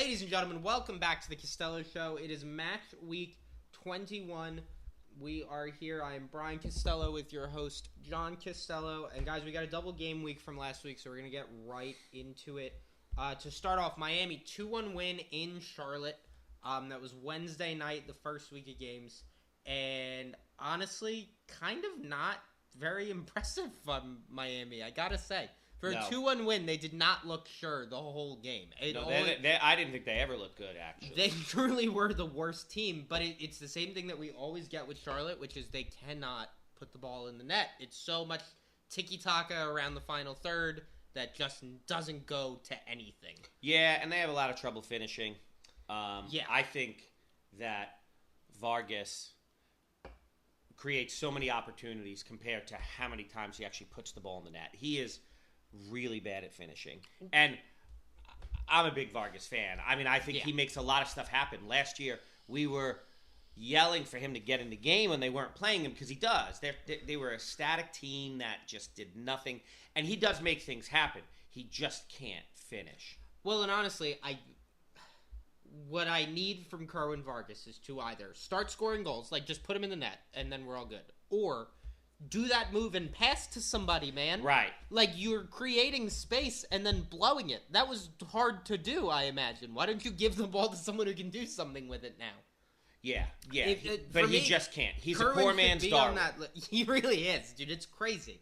Ladies and gentlemen, welcome back to the Castello Show. It is match week 21. We are here. I am Brian Castello with your host, John Castello. And guys, we got a double game week from last week, so we're going to get right into it. To start off, Miami 2-1 win in Charlotte. That was Wednesday night, the first week of games. And honestly, kind of not very impressive from Miami, I got to say. For a 2-1 win, they did not look sure the whole game. I didn't think they ever looked good, actually. They truly were the worst team, but it's the same thing that we always get with Charlotte, which is they cannot put the ball in the net. It's so much tiki-taka around the final third that just doesn't go to anything. Yeah, and they have a lot of trouble finishing. I think that Vargas creates so many opportunities compared to how many times he actually puts the ball in the net. He is really bad at finishing. And I'm a big Vargas fan. I mean, I think he makes a lot of stuff happen. Last year, we were yelling for him to get in the game when they weren't playing him because he does. They were a static team that just did nothing. And he does make things happen. He just can't finish. Well, and honestly, what I need from Kerwin Vargas is to either start scoring goals, like just put him in the net, and then we're all good. Or do that move and pass to somebody, man. Right. Like, you're creating space and then blowing it. That was hard to do, I imagine. Why don't you give the ball to someone who can do something with it now? Yeah. But he just can't. He's Kerwin a poor man's Darwin. He really is, dude. It's crazy.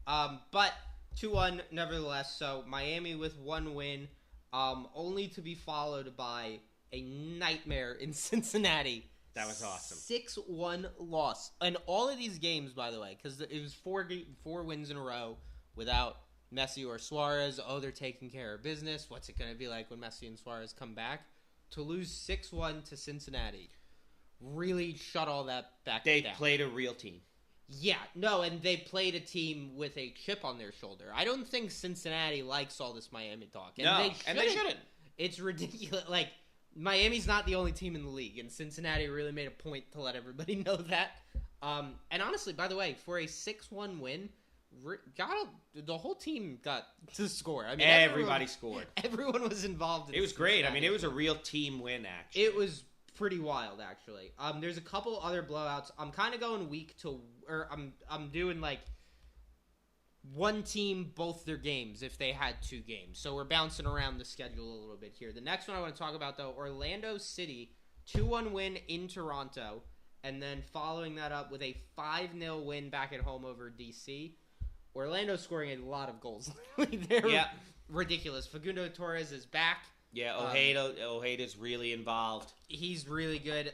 But 2-1, nevertheless. So, Miami with one win, only to be followed by a nightmare in Cincinnati. That was awesome. 6-1 loss. And all of these games, by the way, because it was four wins in a row without Messi or Suarez. Oh, they're taking care of business. What's it going to be like when Messi and Suarez come back? To lose 6-1 to Cincinnati really shut all that back down. They played a real team. Yeah, no, and they played a team with a chip on their shoulder. I don't think Cincinnati likes all this Miami talk. And they shouldn't. It's ridiculous. Like, Miami's not the only team in the league, and Cincinnati really made a point to let everybody know that. And honestly, by the way, for a 6-1 win, the whole team got to score. I mean, everybody scored. Everyone was involved. It was great. I mean, it was a real team win, actually. It was pretty wild, actually. There's a couple other blowouts. I'm kind of going I'm doing like one team, both their games, if they had two games. So we're bouncing around the schedule a little bit here. The next one I want to talk about, though, Orlando City, 2-1 win in Toronto, and then following that up with a 5-0 win back at home over DC. Orlando scoring a lot of goals. They're ridiculous. Facundo Torres is back. Yeah, Ojeda's really involved. He's really good.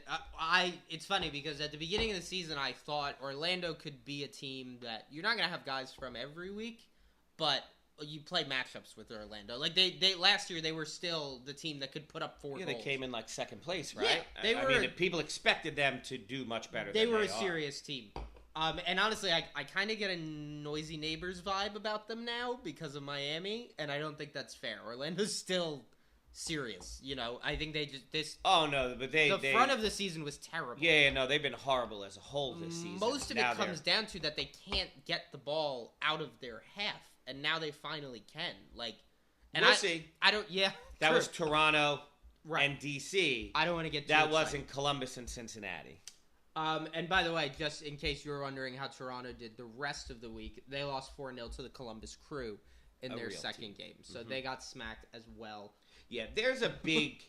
It's funny because at the beginning of the season, I thought Orlando could be a team that you're not going to have guys from every week, but you play matchups with Orlando. Like they last year, they were still the team that could put up 4 goals. They came in like second place, right? Yeah, I mean, people expected them to do much better. They were a serious team. And honestly, I kind of get a noisy neighbors vibe about them now because of Miami, and I don't think that's fair. Orlando's still serious, I think they just the front of the season was terrible. No, they've been horrible as a whole this season. Most of it comes down to that they can't get the ball out of their half, and now they finally can. We'll see. That was Toronto and DC. I don't want to get that wasn't Columbus and Cincinnati. And by the way, just in case you were wondering how Toronto did the rest of the week, they lost 4-0 to the Columbus Crew in their second game, so they got smacked as well. Yeah, there's a big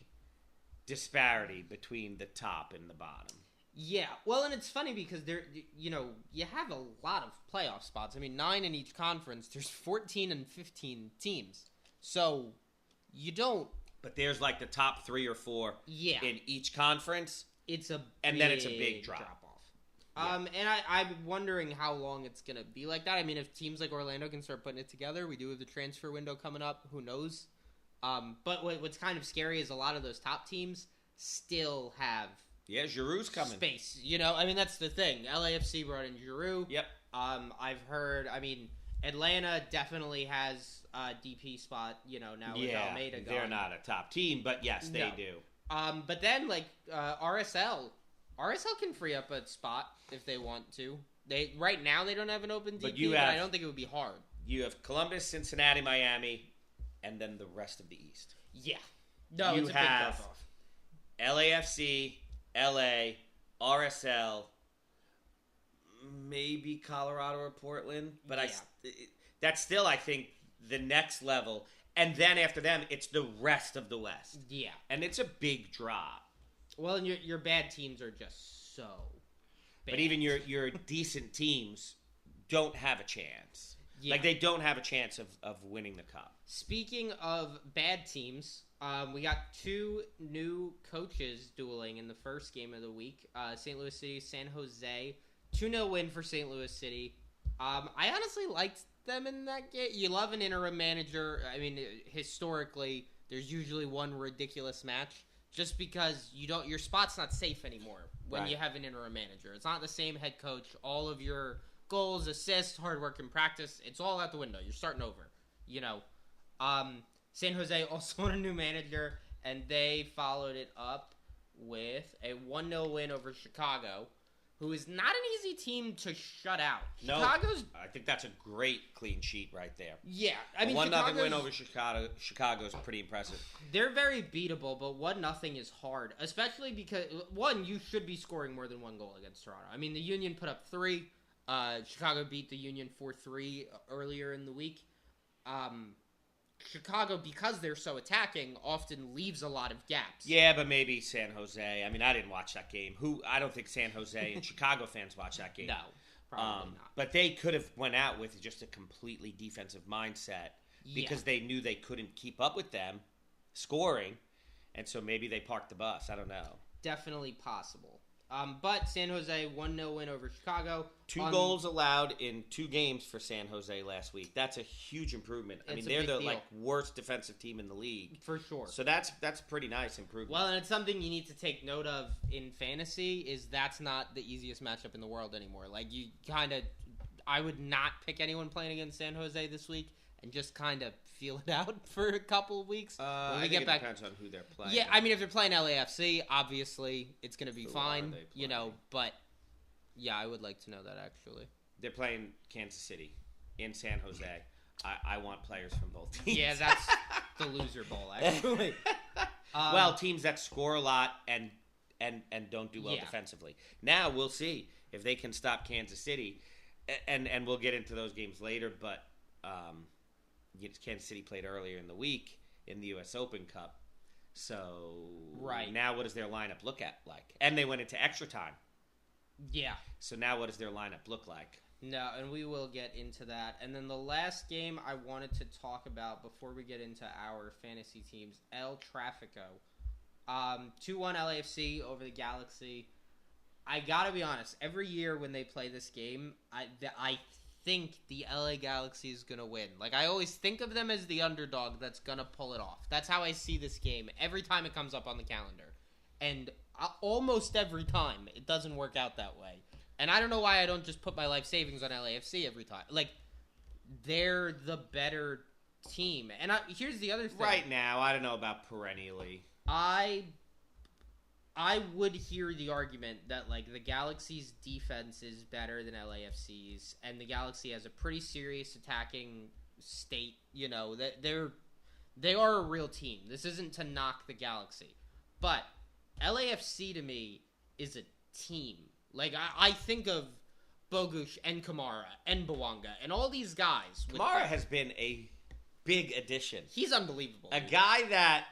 disparity between the top and the bottom. Yeah, well, and it's funny because you have a lot of playoff spots. I mean, 9 in each conference. There's 14 and 15 teams, so you don't. But there's like the top 3 or 4 in each conference. Then it's a big drop off. And I'm wondering how long it's gonna be like that. I mean, if teams like Orlando can start putting it together, we do have the transfer window coming up. Who knows? But what's kind of scary is a lot of those top teams still have Giroux's coming. Space. I mean, that's the thing. LAFC brought in Giroux. Yep. I've heard, Atlanta definitely has a DP spot, now with Almeida gone. They're not a top team, but yes, they do. But then, RSL can free up a spot if they want to. Right now, they don't have an open DP, but I don't think it would be hard. You have Columbus, Cincinnati, Miami, and then the rest of the East. Yeah. No, it's a big drop off. LAFC, LA, RSL, maybe Colorado or Portland, but that's still, I think, the next level. And then after them, it's the rest of the West. Yeah. And it's a big drop. Well, and your bad teams are just so bad. But even your decent teams don't have a chance. Yeah. Like, they don't have a chance of winning the cup. Speaking of bad teams, we got two new coaches dueling in the first game of the week. St. Louis City, San Jose. 2-0 win for St. Louis City. I honestly liked them in that game. You love an interim manager. I mean, historically, there's usually one ridiculous match just because your spot's not safe anymore when you have an interim manager. It's not the same head coach. All of your goals, assists, hard work, and practice, it's all out the window. You're starting over. San Jose also a new manager, and they followed it up with a 1-0 win over Chicago, who is not an easy team to shut out. No, I think that's a great clean sheet right there. Yeah, I mean, 1-0 win over Chicago is pretty impressive. They're very beatable, but 1-0 is hard, especially because you should be scoring more than one goal against Toronto. I mean, the Union put up 3. Chicago beat the Union 4-3 earlier in the week. Chicago, because they're so attacking, often leaves a lot of gaps. Yeah, but maybe San Jose. I mean, I didn't watch that game. I don't think San Jose and Chicago fans watch that game. No, probably not. But they could have went out with just a completely defensive mindset because they knew they couldn't keep up with them scoring, and so maybe they parked the bus. I don't know. Definitely possible. But San Jose 1-0 win over Chicago. 2 goals allowed in 2 games for San Jose last week. That's a huge improvement. I mean, they're the worst defensive team in the league. For sure. So that's pretty nice improvement. Well, and it's something you need to take note of in fantasy is that's not the easiest matchup in the world anymore. Like, I would not pick anyone playing against San Jose this week and just kind of feel it out for a couple of weeks. I think it depends on who they're playing. Yeah, I mean, if they're playing LAFC, obviously it's going to be fine, but yeah, I would like to know that actually. They're playing Kansas City in San Jose. I want players from both teams. Yeah, that's the loser bowl, actually. Well, teams that score a lot and don't do well defensively. Now we'll see if they can stop Kansas City, and we'll get into those games later, but Kansas City played earlier in the week in the U.S. Open Cup. So now what does their lineup look like? And they went into extra time. Yeah. So now what does their lineup look like? No, and we will get into that. And then the last game I wanted to talk about before we get into our fantasy teams, El Tráfico. 2-1 LAFC over the Galaxy. I got to be honest, every year when they play this game, I think the LA Galaxy is going to win. Like, I always think of them as the underdog that's going to pull it off. That's how I see this game every time it comes up on the calendar. And almost every time, it doesn't work out that way. And I don't know why I don't just put my life savings on LAFC every time. Like, they're the better team. And here's the other thing. Right now, I don't know about perennially. I would hear the argument that, like, the Galaxy's defense is better than LAFC's, and the Galaxy has a pretty serious attacking state. You know, that they are a real team. This isn't to knock the Galaxy. But LAFC, to me, is a team. Like, I think of Bogusz and Kamara and Bawanga and all these guys. Kamara has been a big addition. He's unbelievable. A guy that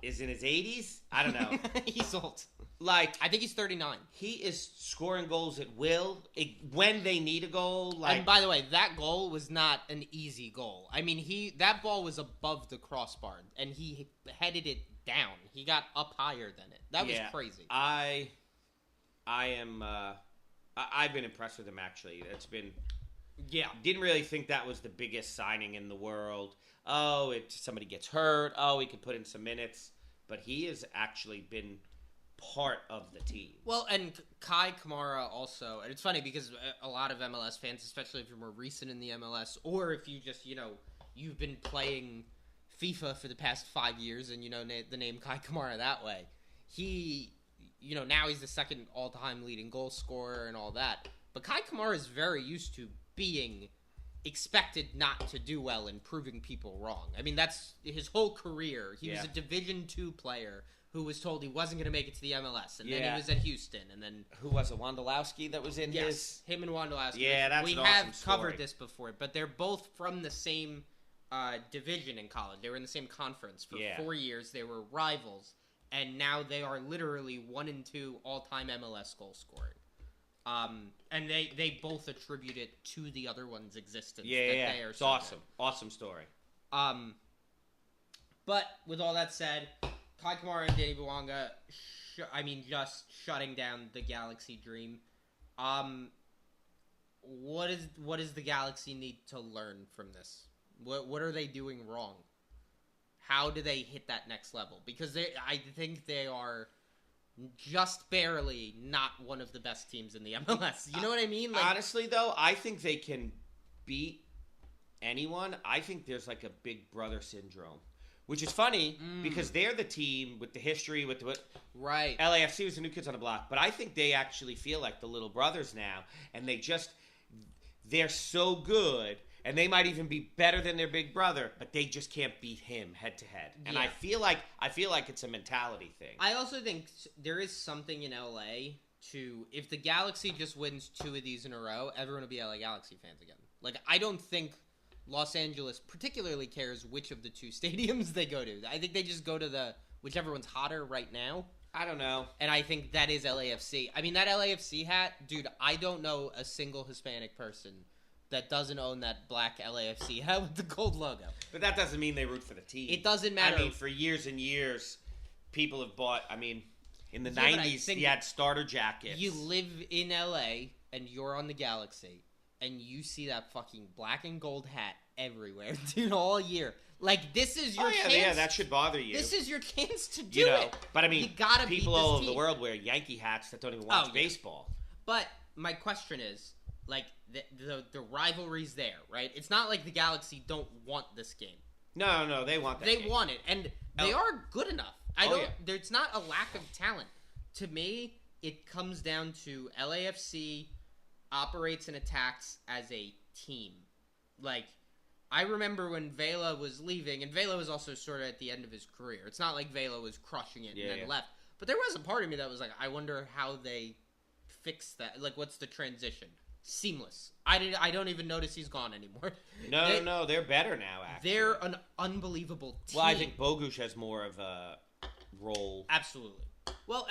is in his 80s? I don't know. He's old. Like, I think he's 39. He is scoring goals at will when they need a goal. Like, and by the way, that goal was not an easy goal. I mean, that ball was above the crossbar, and he headed it down. He got up higher than it. That was crazy. I've been impressed with him, actually. It's been... Yeah. Didn't really think that was the biggest signing in the world. Oh, somebody gets hurt. Oh, he could put in some minutes. But he has actually been part of the team. Well, and Kai Kamara also. And it's funny because a lot of MLS fans, especially if you're more recent in the MLS, or if you just, you've been playing FIFA for the past 5 years and you know the name Kai Kamara that way. He, now he's the second all-time leading goal scorer and all that. But Kai Kamara is very used to being expected not to do well in proving people wrong. I mean, that's his whole career. He was a Division II player who was told he wasn't going to make it to the MLS, and then he was at Houston, and then... Who was it, Wondolowski that was in his... him and Wondolowski. Yeah, that's an awesome story. We have covered this before, but they're both from the same division in college. They were in the same conference for 4 years. They were rivals, and now they are literally 1 and 2 all-time MLS goal scoring. And they both attribute it to the other one's existence. Yeah. It's awesome. Awesome story. But with all that said... Kai Kamara and Danny Bouanga, just shutting down the Galaxy dream. What does the Galaxy need to learn from this? What are they doing wrong? How do they hit that next level? Because I think they are just barely not one of the best teams in the MLS. You know what I mean? Like, honestly, though, I think they can beat anyone. I think there's like a big brother syndrome. Which is funny because they're the team with the history with the right. LAFC was the new kids on the block, but I think they actually feel like the little brothers now, and they're so good, and they might even be better than their big brother, but they just can't beat him head to head. And I feel like it's a mentality thing. I also think there is something in LA to if the Galaxy just wins 2 of these in a row, everyone will be LA Galaxy fans again. Like I don't think Los Angeles particularly cares which of the 2 stadiums they go to. I think they just go to whichever one's hotter right now. I don't know. And I think that is LAFC. I mean, that LAFC hat, dude, I don't know a single Hispanic person that doesn't own that black LAFC hat with the gold logo. But that doesn't mean they root for the team. It doesn't matter. I mean, for years and years, people have bought, in the 90s, you had starter jackets. You live in LA, and you're on the Galaxy, and you see that fucking black and gold hat everywhere, dude, all year. Like, this is your chance. Yeah, that should bother you. This is your chance to do it. But, you gotta people all over the world wear Yankee hats that don't even watch baseball. But my question is, like, the rivalry's there, right? It's not like the Galaxy don't want this game. No, they want that game. They want it, and they are good enough. There's not a lack of talent. To me, it comes down to LAFC operates and attacks as a team. Like, I remember when Vela was leaving, and Vela was also sort of at the end of his career. It's not like Vela was crushing it and then left. But there was a part of me that was like, I wonder how they fix that. Like, what's the transition? Seamless. I don't even notice he's gone anymore. No, they're better now, actually. They're an unbelievable team. Well, I think Bogusz has more of a role. Absolutely. Well,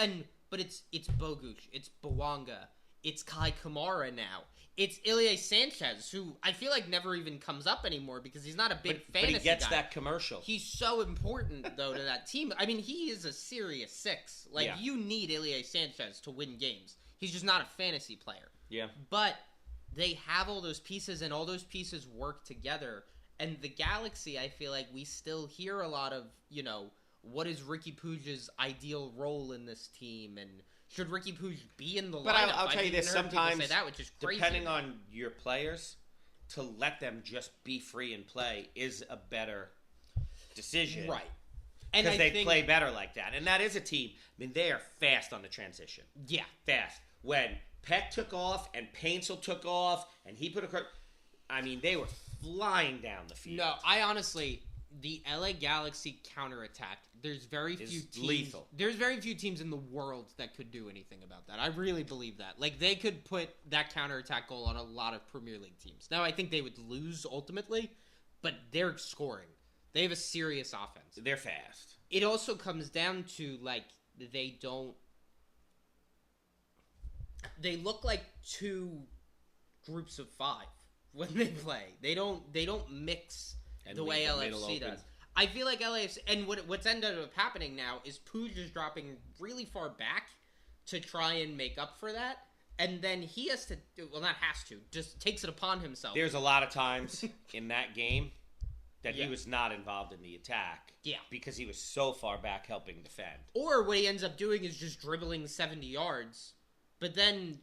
but it's Bogusz, it's Bouanga, it's Kai Kamara now. It's Ilie Sanchez, who I feel like never even comes up anymore because he's not a big fantasy guy. But he gets that commercial. He's so important, though, to that team. I mean, he is a serious 6. Like, you need Ilie Sanchez to win games. He's just not a fantasy player. Yeah. But they have all those pieces, and all those pieces work together. And the Galaxy, I feel like we still hear a lot of, what is Ricky Puig's ideal role in this team, and should Ricky Puig be in the lineup? But I'll tell you this, sometimes, say that, which is crazy. Depending on your players, to let them just be free and play is a better decision. Right. Because they play better like that. And that is a team. I mean, they are fast on the transition. Yeah. Fast. When Peck took off and Paintsel took off and he put they were flying down the field. No, I honestly... The LA Galaxy counterattack, there's very few teams. Lethal. There's very few teams in the world that could do anything about that. I really believe that. Like, they could put that counterattack goal on a lot of Premier League teams. Now, I think they would lose ultimately, but they're scoring. They have a serious offense. They're fast. It also comes down to, like, they look like 2 groups of 5 when they play. They don't mix the way LAFC does. I feel like LAFC, and what's ended up happening now is Puig is dropping really far back to try and make up for that, and then he has to, just takes it upon himself. There's a lot of times in that game that he was not involved in the attack. Yeah. Because he was so far back helping defend. Or what he ends up doing is just dribbling 70 yards. But then,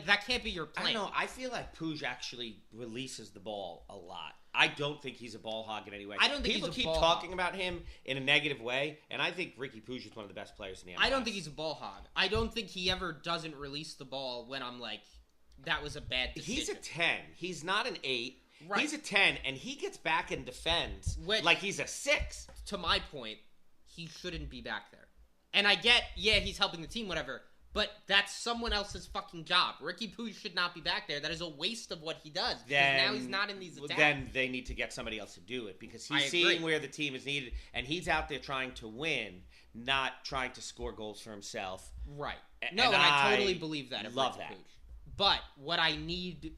that can't be your plan. I don't know. I feel like Puig actually releases the ball a lot. I don't think he's a ball hog in any way. I don't think People keep talking about him in a negative way, and I think Ricky Puig is one of the best players in the MLS. I don't think he's a ball hog. I don't think he ever doesn't release the ball when I'm like, that was a bad decision. He's a 10. He's not an 8. Right. He's a 10, and he gets back and defends like he's a 6. To my point, he shouldn't be back there. And I get, he's helping the team, whatever, but that's someone else's fucking job. Ricky Puig should not be back there. That is a waste of what he does. Because now he's not in these attacks. Then they need to get somebody else to do it, because he's seeing where the team is needed, and he's out there trying to win, not trying to score goals for himself. Right. No, and I totally believe that. Love that. But what I need...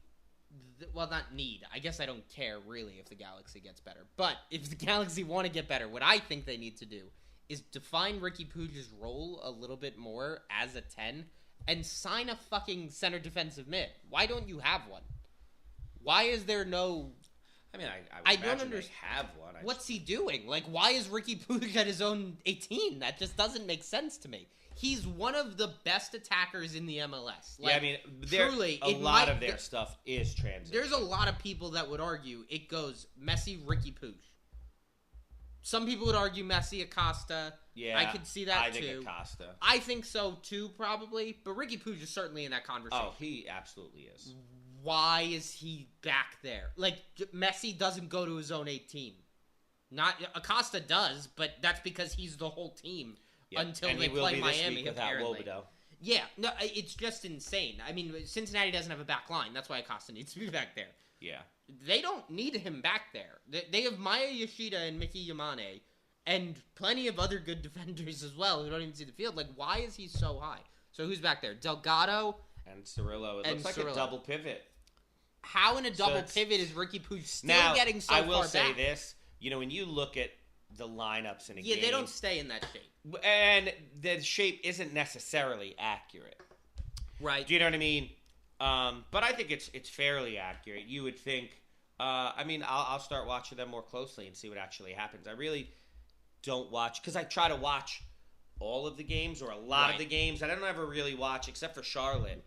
Well, not need. I guess I don't care, really, if the Galaxy gets better. But if the Galaxy want to get better, what I think they need to do is define Ricky Puig's role a little bit more as a 10 and sign a fucking center defensive mid. Why don't you have one? Why is there no... I mean, I don't understand. Have one. What's he doing? Like, why is Ricky Puig at his own 18? That just doesn't make sense to me. He's one of the best attackers in the MLS. Like, yeah, I mean, truly, a lot of their stuff is transition. There's a lot of people that would argue it goes Messi, Ricky Puig. Some people would argue Messi, Acosta. Yeah, I could see that I too. think Acosta. I think so too, probably. But Ricky Puig is certainly in that conversation. Oh, he absolutely is. Why is he back there? Like, Messi doesn't go to his own 18. Acosta does, but that's because he's the whole team. Yep. Until and they play Miami, apparently. Yeah, no, it's just insane. I mean, Cincinnati doesn't have a back line. That's why Acosta needs to be back there. Yeah. They don't need him back there. They have Maya Yoshida and Mickey Yamane, and plenty of other good defenders as well who don't even see the field. Like, why is he so high? So who's back there? Delgado and Cirillo. It looks like a double pivot. How in a double pivot is Ricky Puig still getting so far back? I will say this. When you look at the lineups in a game... Yeah, they don't stay in that shape. And the shape isn't necessarily accurate. Right. Do you know what I mean? But I think it's fairly accurate. You would think... I'll start watching them more closely and see what actually happens. I really don't watch... Because I try to watch all of the games or a lot of the games. I don't ever really watch, except for Charlotte.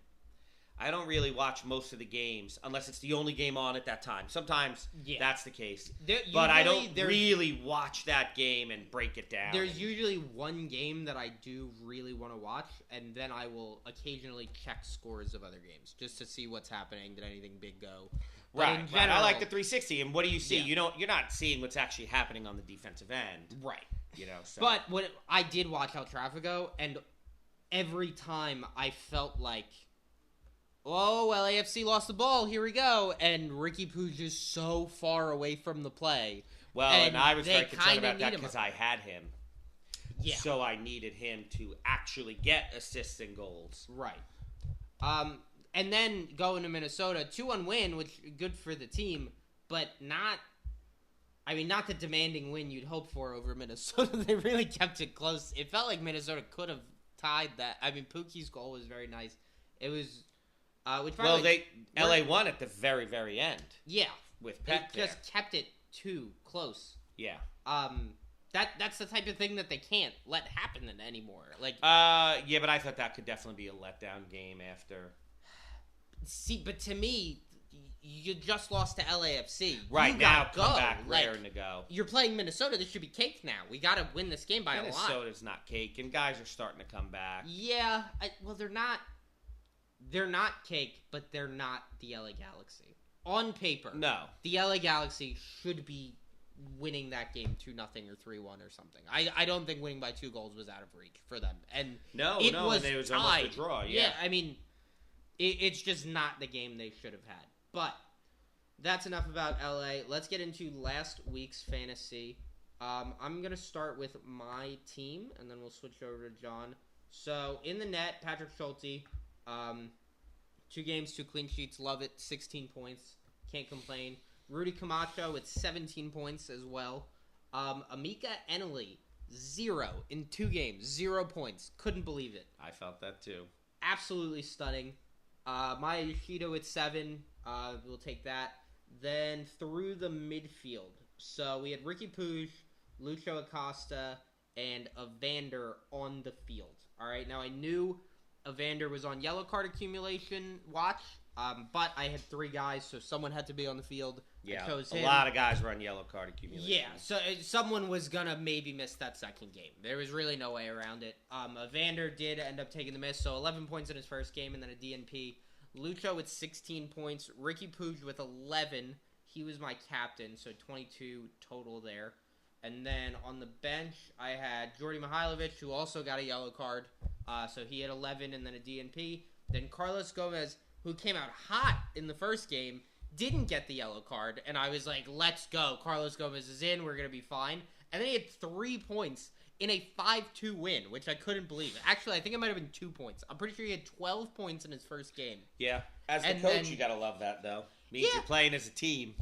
I don't really watch most of the games unless it's the only game on at that time. Sometimes that's the case. But I don't really watch that game and break it down. There's usually one game that I do really want to watch, and then I will occasionally check scores of other games just to see what's happening. Did anything big go? Right. I like the 360. And what do you see? Yeah. You're not seeing what's actually happening on the defensive end. Right. So. But I did watch El Tráfico, and every time I felt like, oh, LAFC lost the ball. Here we go. And Ricky Puig is so far away from the play. Well, and I was very concerned about that because I had him. Yeah. So I needed him to actually get assists and goals. Right. And then going to Minnesota, 2-1 win, which good for the team, but not the demanding win you'd hope for over Minnesota. They really kept it close. It felt like Minnesota could have tied that. I mean, Pookie's goal was very nice. It was... LA won at the very, very end. Yeah. With Peck there. Just kept it too close. Yeah. That's the type of thing that they can't let happen anymore. Like. Yeah, but I thought that could definitely be a letdown game after. See, but to me, you just lost to LAFC. Right, now come back raring to go. You're playing Minnesota. This should be cake now. We got to win this game by a lot. Minnesota's not cake, and guys are starting to come back. Yeah. They're not. They're not cake, but they're not the LA Galaxy. On paper, no. The LA Galaxy should be winning that game 2-0 or 3-1 or something. I don't think winning by 2 goals was out of reach for them. And it was tied. Almost a draw. Yeah, I mean, it's just not the game they should have had. But that's enough about LA. Let's get into last week's fantasy. I'm going to start with my team, and then we'll switch over to John. So, in the net, Patrick Schulte... 2 games, 2 clean sheets. Love it. 16 points. Can't complain. Rudy Camacho with 17 points as well. Amika Eneli, 0 in 2 games. 0 points. Couldn't believe it. I felt that too. Absolutely stunning. Maya Yoshida with 7. We'll take that. Then through the midfield. So we had Ricky Puig, Lucho Acosta, and Evander on the field. All right. Now I knew Evander was on yellow card accumulation watch, but I had 3 guys, so someone had to be on the field. Yeah, I chose him. A lot of guys were on yellow card accumulation. Yeah, so someone was going to maybe miss that second game. There was really no way around it. Evander did end up taking the miss, so 11 points in his first game and then a DNP. Lucho with 16 points. Ricky Puig with 11. He was my captain, so 22 total there. And then on the bench, I had Jordy Mihailovic, who also got a yellow card. So he had 11 and then a DNP. Then Carlos Gomez, who came out hot in the first game, didn't get the yellow card. And I was like, let's go. Carlos Gomez is in. We're going to be fine. And then he had 3 points in a 5-2 win, which I couldn't believe. Actually, I think it might have been 2 points. I'm pretty sure he had 12 points in his first game. Yeah. As the coach, you got to love that, though. Means you're playing as a team.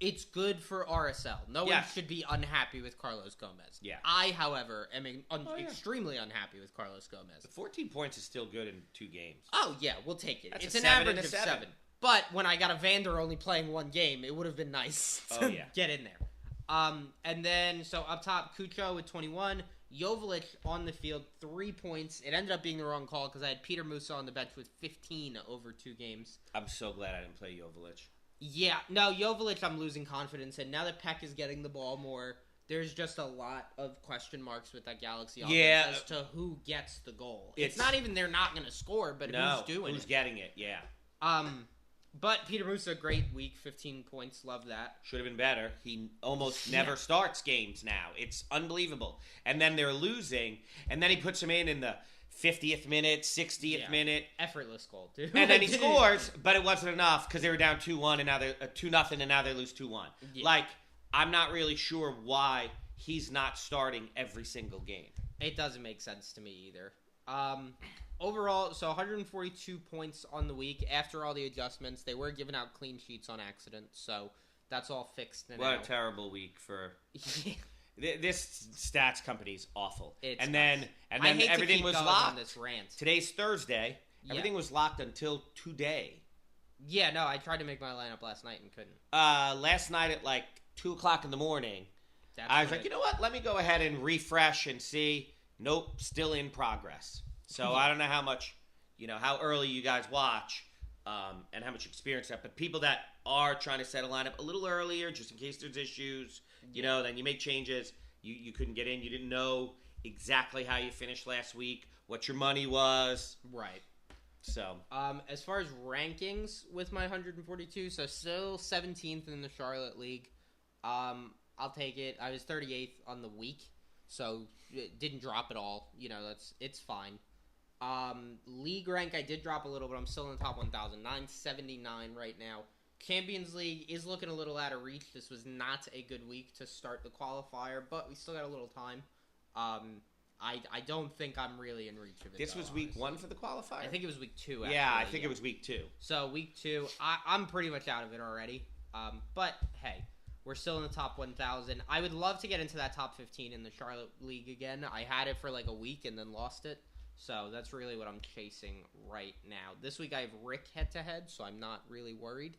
It's good for RSL. No one should be unhappy with Carlos Gomez. Yeah. I, however, am extremely unhappy with Carlos Gomez. The 14 points is still good in 2 games. Oh, yeah. We'll take it. That's it's an average of 7. But when I got a Vander only playing 1 game, it would have been nice to get in there. And then, so up top, Cucho with 21. Joveljic on the field, 3 points. It ended up being the wrong call because I had Peter Musa on the bench with 15 over 2 games. I'm so glad I didn't play Joveljic. Yeah, no, Joveljic I'm losing confidence in. Now that Peck is getting the ball more, there's just a lot of question marks with that Galaxy offense as to who gets the goal. It's not even they're not going to score, but who's doing it. Who's getting it, yeah. But Peter Musa, great week, 15 points, love that. Should have been better. He almost never starts games now. It's unbelievable. And then they're losing, and then he puts him in the 50th minute, 60th minute. Effortless goal, too. And then he scores, but it wasn't enough because they were down 2-1 and now they're 2-0 and now they lose 2-1. Yeah. Like, I'm not really sure why he's not starting every single game. It doesn't make sense to me either. Overall, so 142 points on the week. After all the adjustments, they were giving out clean sheets on accident, so that's all fixed now. What a terrible week for... This stats company is awful. And then everything was locked. On this rant. Today's Thursday. Everything was locked until today. Yeah, no, I tried to make my lineup last night and couldn't. Last night at like 2 o'clock in the morning, I was like, you know what? Let me go ahead and refresh and see. Nope, still in progress. So I don't know how much, how early you guys watch and how much experience that. But people that are trying to set a lineup a little earlier, just in case there's issues, then you make changes. You couldn't get in. You didn't know exactly how you finished last week, what your money was. Right. So, as far as rankings with my 142, so still 17th in the Charlotte League. I'll take it. I was 38th on the week, so it didn't drop at all. It's fine. League rank, I did drop a little, but I'm still in the top 1,000. 979 right now. Champions League is looking a little out of reach. This was not a good week to start the qualifier, but we still got a little time. I don't think I'm really in reach of it. This was week 1 for the qualifier? I think it was week 2, actually. Yeah, I think it was week 2. So week 2, I'm pretty much out of it already. But, hey, we're still in the top 1,000. I would love to get into that top 15 in the Charlotte League again. I had it for like a week and then lost it. So that's really what I'm chasing right now. This week I have Rick head-to-head, so I'm not really worried.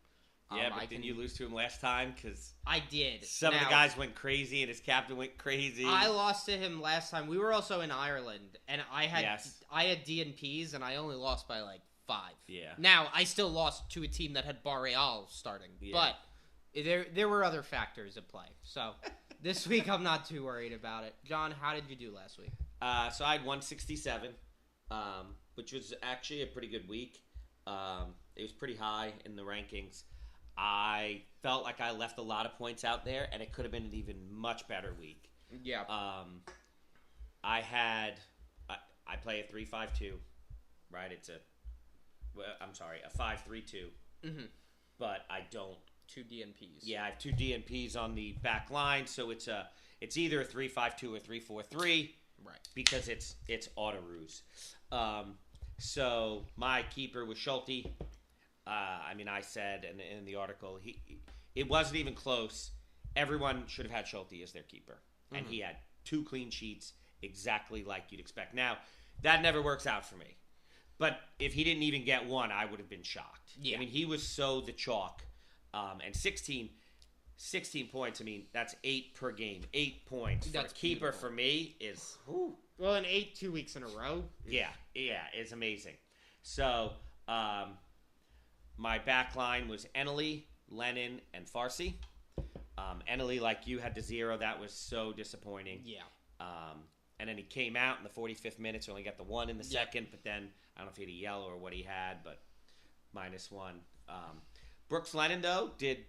Yeah, but didn't you lose to him last time? Because I did. Some of the guys went crazy, and his captain went crazy. I lost to him last time. We were also in Ireland, and I had DNPs, and I only lost by like 5. Yeah. Now, I still lost to a team that had Barreal starting, but there were other factors at play. So this week I'm not too worried about it. John, how did you do last week? So I had 167, which was actually a pretty good week. It was pretty high in the rankings. I felt like I left a lot of points out there, and it could have been an even much better week. Yeah. I play a 3-5-2, right? A 5-3-2. Mm-hmm. But I don't. 2 DNPs. Yeah, I have 2 DNPs on the back line, so it's either a 3-5-2 or 3-4-3. Right. Because it's auto-ruse. So my keeper was Schulte. I said in the article, it wasn't even close. Everyone should have had Schulte as their keeper. And he had 2 clean sheets, exactly like you'd expect. Now, that never works out for me. But if he didn't even get 1, I would have been shocked. Yeah. He was so the chalk. And 16 points, that's 8 per game. 8 points. That's a keeper beautiful. For me is... Whew. Well, an 8 2 weeks in a row. Yeah, it's amazing. So, my back line was Eneli, Lennon, and Farsi. Eneli, like you, had to 0. That was so disappointing. Yeah. And then he came out in the 45th minute, so only got the 1 in the second. But then, I don't know if he had a yellow or what he had, but -1. Brooks Lennon, though, did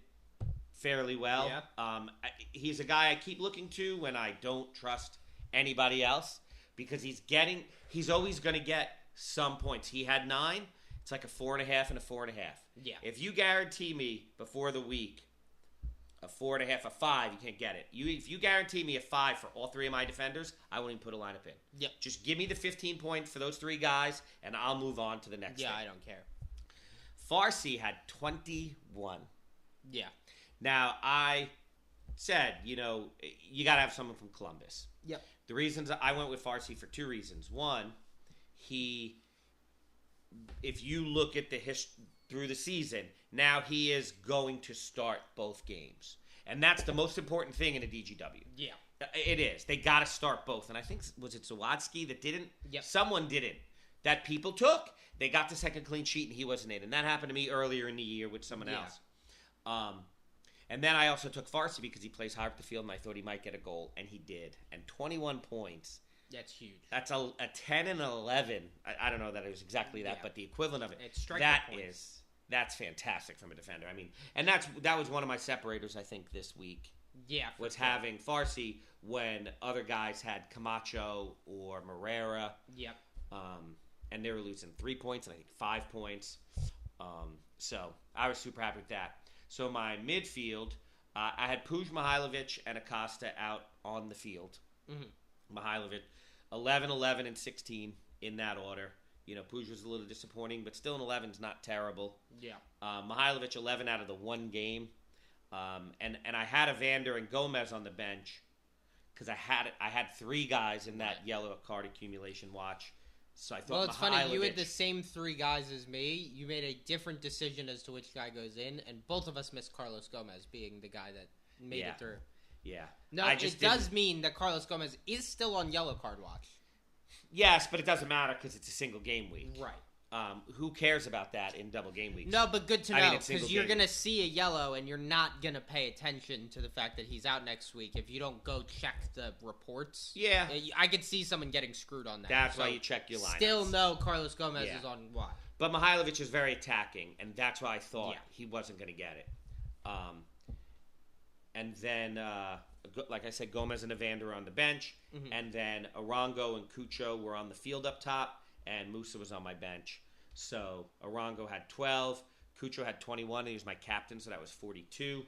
fairly well. Yeah. He's a guy I keep looking to when I don't trust anybody else because he's always going to get some points. He had 9. It's like a 4.5 and a 4.5. Yeah. If you guarantee me before the week a 4.5, a 5, you can't get it. If you guarantee me a 5 for all 3 of my defenders, I won't even put a lineup in. Yep. Just give me the 15 points for those 3 guys, and I'll move on to the next thing. I don't care. Farsi had 21. Yeah. Now, I said, you got to have someone from Columbus. Yep. The reasons I went with Farsi for 2 reasons. One, if you look at through the season, now he is going to start both games. And that's the most important thing in a DGW. Yeah. It is. They got to start both. And I think, was it Zawadski that didn't? Yep. Someone didn't. That people took. They got the second clean sheet and he wasn't in. And that happened to me earlier in the year with someone else. And then I also took Farsi because he plays high up the field and I thought he might get a goal. And he did. And 21 points. That's huge. That's a 10 and 11. I don't know that it was exactly that, but the equivalent of it. It's striker points. That's fantastic from a defender. I mean, and that was one of my separators, I think, this week. Yeah. Was having Farsi when other guys had Camacho or Morera. Yep. And they were losing 3 points and I think 5 points. So I was super happy with that. So my midfield, I had Puj, Mihailovic, and Acosta out on the field. Mm-hmm. Mihailovic, 11, 11, and 16 in that order. Puj was a little disappointing, but still an 11 is not terrible. Yeah. Mihailovic, 11 out of the 1 game. And I had Evander and Gomez on the bench because I had 3 guys in that yellow card accumulation watch. So I thought Well, it's funny. You had the same 3 guys as me. You made a different decision as to which guy goes in, and both of us missed Carlos Gomez being the guy that made it through. Yeah. No, it does mean that Carlos Gomez is still on yellow card watch. Yes, but it doesn't matter because it's a single game week. Right. Who cares about that in double game weeks? No, but good to know because you're going to see a yellow and you're not going to pay attention to the fact that he's out next week if you don't go check the reports. Yeah. I could see someone getting screwed on that. That's why you check your lineups. Still no Carlos Gomez is on watch. But Mihailovic is very attacking, and that's why I thought he wasn't going to get it. And then, like I said, Gomez and Evander on the bench. Mm-hmm. And then Arango and Cucho were on the field up top. And Musa was on my bench. So Arango had 12. Cucho had 21. He was my captain, so that was 42.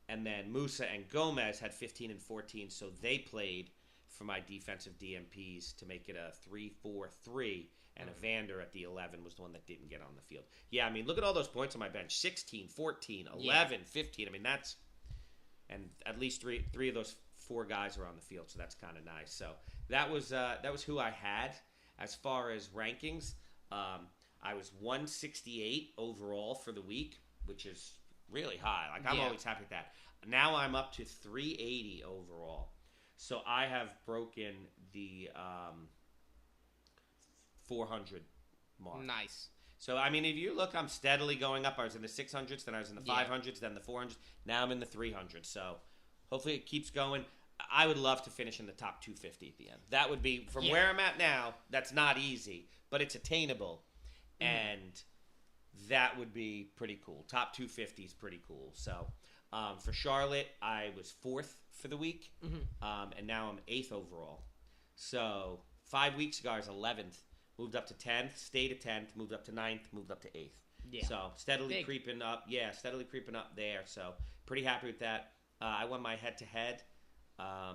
And then Musa and Gomez had 15 and 14. So they played for my defensive DMPs to make it a 3-4-3. And Evander at the 11 was the one that didn't get on the field. Yeah, I mean, look at all those points on my bench. 16, 14, 11, 15. I mean, that's... And at least three of those 4 guys are on the field, so that's kind of nice. So that was who I had. As far as rankings, I was 168 overall for the week, which is really high. Like, I'm always happy with that. Now I'm up to 380 overall. So I have broken the 400 mark. Nice. So, I mean, if you look, I'm steadily going up. I was in the 600s, then I was in the 500s, then the 400s. Now I'm in the 300s. So hopefully it keeps going. I would love to finish in the top 250 at the end. That would be, from where I'm at now, that's not easy, but it's attainable. And that would be pretty cool. Top 250 is pretty cool. So for Charlotte, I was 4th for the week, and now I'm 8th overall. So 5 weeks ago, I was 11th. Moved up to 10th, stayed at 10th, moved up to 9th, moved up to 8th. Yeah. So steadily creeping up. Yeah, steadily creeping up there. So pretty happy with that. I won my head-to-head. I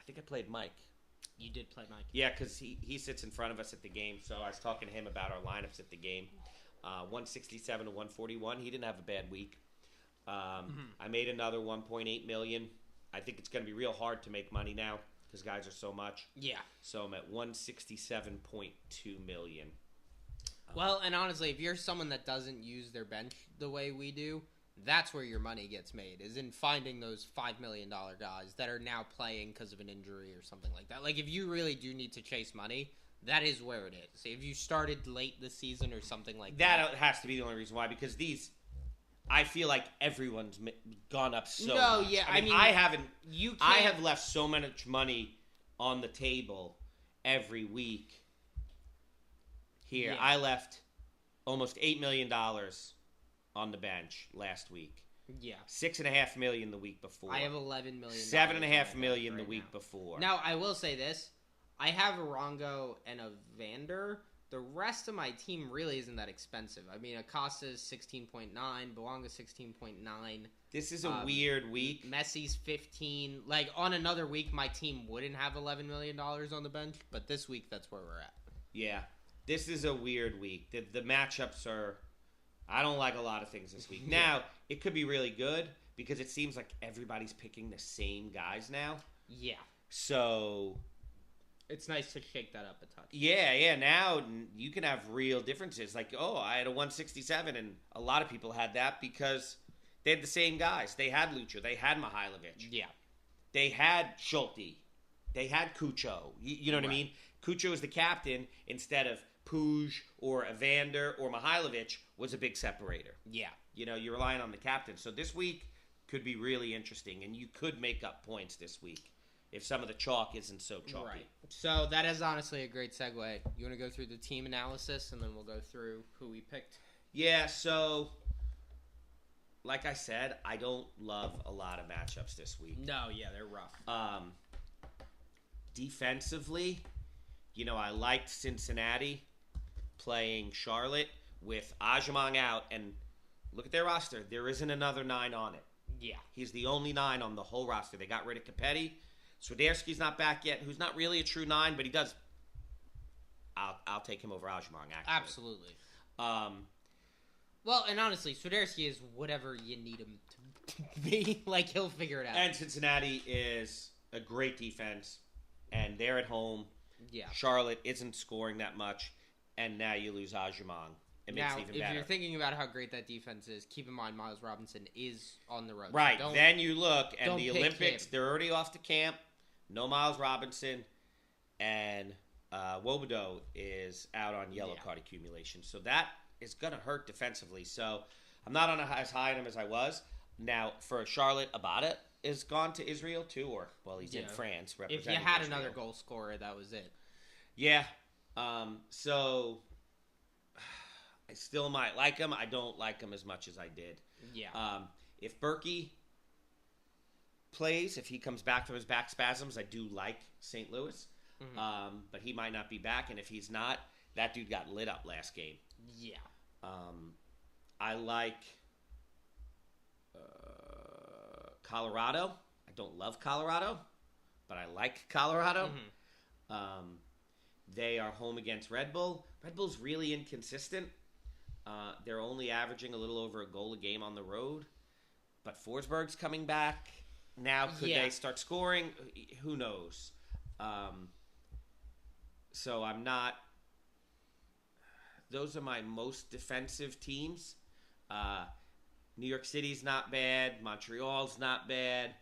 think I played Mike. You did play Mike. Yeah, because he sits in front of us at the game. So I was talking to him about our lineups at the game. 167 to 141. He didn't have a bad week. I made another 1.8 million. I think it's going to be real hard to make money now because guys are so much. Yeah. So I'm at 167.2 million. Well, and honestly, if you're someone that doesn't use their bench the way we do, that's where your money gets made, is in finding those $5 million guys that are now playing because of an injury or something like that. Like, if you really do need to chase money, that is where it is. If you started late this season or something like that. That has to be the only reason why, because these... I feel like everyone's gone up so much. Yeah, I mean, I haven't... I have left so much money on the table every week here. Yeah. I left almost $8 million on the bench last week. Yeah. $6.5 million the week before. I have $11 million. $7.5 million the week before. Now, I will say this. I have Arango and Evander. The rest of my team really isn't that expensive. I mean, Acosta's 16.9, Bouanga's 16.9. This is a weird week. Messi's 15. Like, on another week, my team wouldn't have $11 million on the bench, but this week, that's where we're at. Yeah. This is a weird week. The matchups are... I don't like a lot of things this week. Now, it could be really good because it seems like everybody's picking the same guys now. Yeah. So... It's nice to shake that up a touch. Yeah. Now you can have real differences. Like, I had a 167, and a lot of people had that because they had the same guys. They had Lucha. They had Mihailovic. Yeah. They had Schulte. They had Cucho. You know what I mean? Cucho was the captain instead of Puig or Evander or Mihailovic was a big separator. Yeah. You're relying on the captain. So this week could be really interesting, and you could make up points this week if some of the chalk isn't so chalky. Right. So that is honestly a great segue. You want to go through the team analysis, and then we'll go through who we picked? Yeah, so like I said, I don't love a lot of matchups this week. No, yeah, they're rough. Defensively, I liked Cincinnati playing Charlotte with Ajamang out, and look at their roster. There isn't another 9 on it. Yeah. He's the only 9 on the whole roster. They got rid of Capetti. Swiderski's not back yet, who's not really a true 9, but he does. I'll take him over Ajamang, actually. Absolutely. Well, and honestly, Swiderski is whatever you need him to be. Like, he'll figure it out. And Cincinnati is a great defense, and they're at home. Yeah. Charlotte isn't scoring that much, and now you lose Ajamang. It makes it even better. If you're thinking about how great that defense is, keep in mind Miles Robinson is on the road. Right. So then you look, and the him. Olympics, they're already off to camp. No Miles Robinson, and Wobodeau is out on yellow card accumulation. So that is going to hurt defensively. So I'm not on as high on him as I was. Now, for Charlotte, Abada is gone to Israel too, he's in France representing If you had Israel. Another goal scorer, that was it. Yeah. So I still might like him. I don't like him as much as I did. Yeah. If Berkey plays, if he comes back from his back spasms, I do like St. Louis. Mm-hmm. But he might not be back, and if he's not, that dude got lit up last game. Yeah. I like Colorado. I don't love Colorado, but I like Colorado. Mm-hmm. They are home against Red Bull. Red Bull's really inconsistent. They're only averaging a little over a goal a game on the road. But Forsberg's coming back. Now, could they start scoring? Who knows? So I'm not... Those are my most defensive teams. New York City's not bad. Montreal's not bad.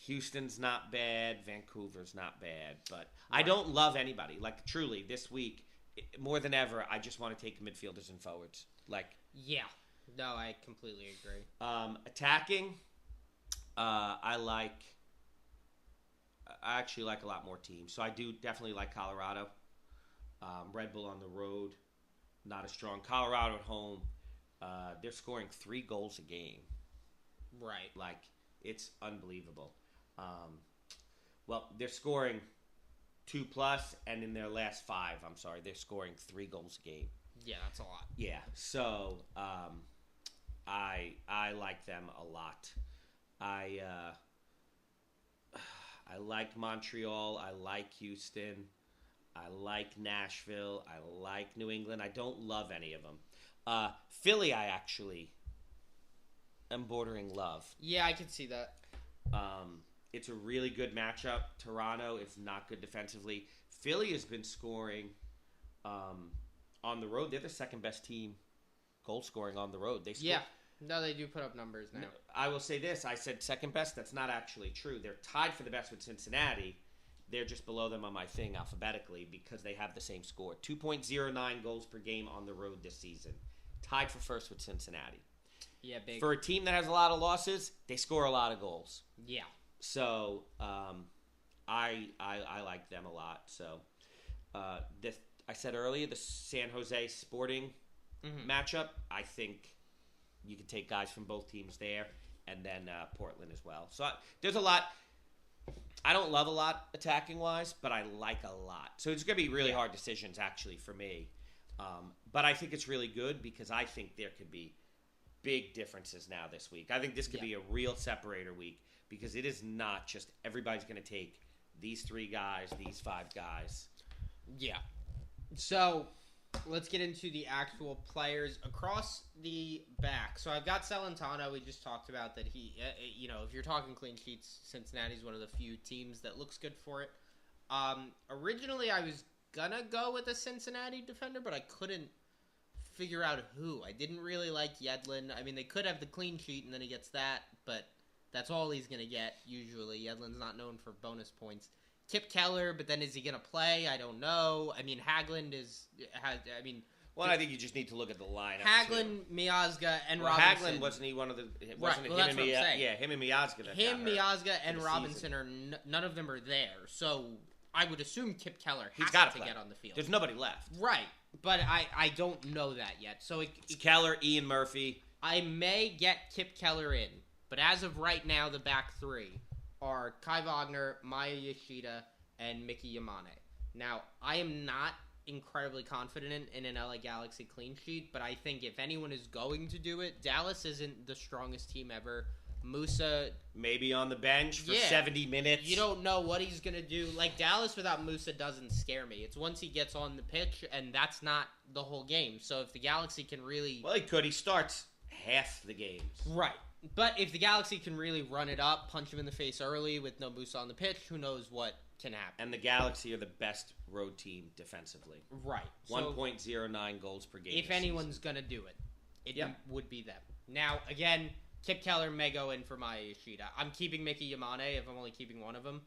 Houston's not bad. Vancouver's not bad. But I don't love anybody. Like, truly, this week, more than ever, I just want to take midfielders and forwards. Yeah. No, I completely agree. Attacking, I actually like a lot more teams. So I do definitely like Colorado. Red Bull on the road, not as strong. Colorado at home, they're scoring 3 goals a game. Right. It's unbelievable. They're scoring 2+, and in their last 5, they're scoring 3 goals a game. Yeah, that's a lot. Yeah, so I like them a lot. I like Montreal. I like Houston. I like Nashville. I like New England. I don't love any of them. Philly, I actually am bordering love. Yeah, I can see that. It's a really good matchup. Toronto is not good defensively. Philly has been scoring on the road. They're the second best team goal scoring on the road. No, they do put up numbers now. I will say this. I said second best. That's not actually true. They're tied for the best with Cincinnati. They're just below them on my thing alphabetically because they have the same score. 2.09 goals per game on the road this season. Tied for first with Cincinnati. Yeah, big. For a team that has a lot of losses, they score a lot of goals. Yeah. So, I like them a lot. So, I said earlier, the San Jose Sporting matchup, I think you can take guys from both teams there, and then Portland as well. So there's a lot. I don't love a lot attacking-wise, but I like a lot. So it's going to be really hard decisions, actually, for me. But I think it's really good because I think there could be big differences now this week. I think this could be a real separator week because it is not just everybody's going to take these 3 guys, these 5 guys. Yeah. So let's get into the actual players across the back. So I've got Celentano. We just talked about that he, if you're talking clean sheets, Cincinnati's one of the few teams that looks good for it. Originally, I was going to go with a Cincinnati defender, but I couldn't figure out who. I didn't really like Yedlin. I mean, they could have the clean sheet, and then he gets that, but that's all he's going to get, usually. Yedlin's not known for bonus points. Kip Keller, but then is he going to play? I don't know. I mean, Hagelin Well, I think you just need to look at the lineup. Hagelin, Miazga, and Robinson. Hagelin, wasn't he one of the... Wasn't it him and Miazga? Yeah, him and Miazga. Miazga, and Robinson are... none of them are there. So I would assume Kip Keller has to get on the field. There's nobody left. Right. But I don't know that yet. So it's Keller, Ian Murphy. I may get Kip Keller in. But as of right now, the back 3 are Kai Wagner, Maya Yoshida, and Mickey Yamane. Now, I am not incredibly confident in an LA Galaxy clean sheet, but I think if anyone is going to do it, Dallas isn't the strongest team ever. Musa... maybe on the bench for 70 minutes. You don't know what he's going to do. Like, Dallas without Musa doesn't scare me. It's once he gets on the pitch, and that's not the whole game. So if the Galaxy can really... Well, he could. He starts half the games. Right. But if the Galaxy can really run it up, punch him in the face early with no Musa on the pitch, who knows what can happen. And the Galaxy are the best road team defensively. Right. 1.09 goals per game. If anyone's going to do it, it would be them. Now, again, Kip Keller may go in for Maya Yoshida. I'm keeping Mickey Yamane if I'm only keeping one of them.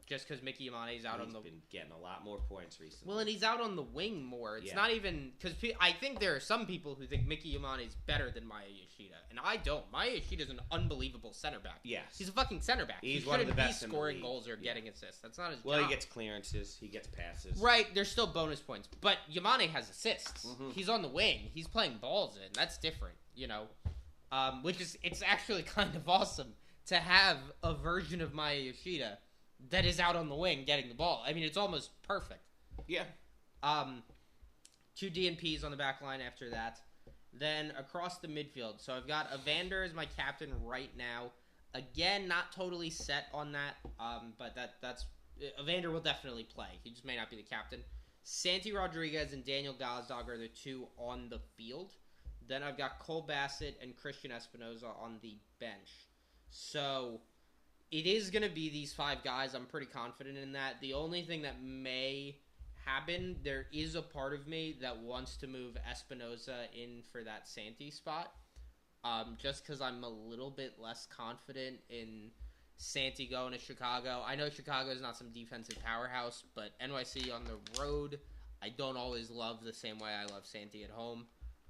Just because Mickey Yamane's out He's been getting a lot more points recently. Well, and he's out on the wing more. It's not even... Because I think there are some people who think Mickey Yamane's better than Maya Yoshida. And I don't. Maya Yoshida's an unbelievable center back. Yes. He's a fucking center back. He's one of the best in the scoring league. Goals or getting assists. That's not his job. Well, he gets clearances. He gets passes. Right. There's still bonus points. But Yamane has assists. Mm-hmm. He's on the wing. He's playing balls in. That's different, which is... It's actually kind of awesome to have a version of Maya Yoshida that is out on the wing getting the ball. I mean, it's almost perfect. Yeah. 2 DNPs on the back line after that. Then across the midfield. So I've got Evander as my captain right now. Again, not totally set on that, but that's... Evander will definitely play. He just may not be the captain. Santi Rodriguez and Daniel Gazdag are the 2 on the field. Then I've got Cole Bassett and Christian Espinoza on the bench. So... It is going to be these 5 guys. I'm pretty confident in that. The only thing that may happen, there is a part of me that wants to move Espinoza in for that Santi spot. Just because I'm a little bit less confident in Santi going to Chicago. I know Chicago is not some defensive powerhouse, but NYC on the road, I don't always love the same way I love Santi at home.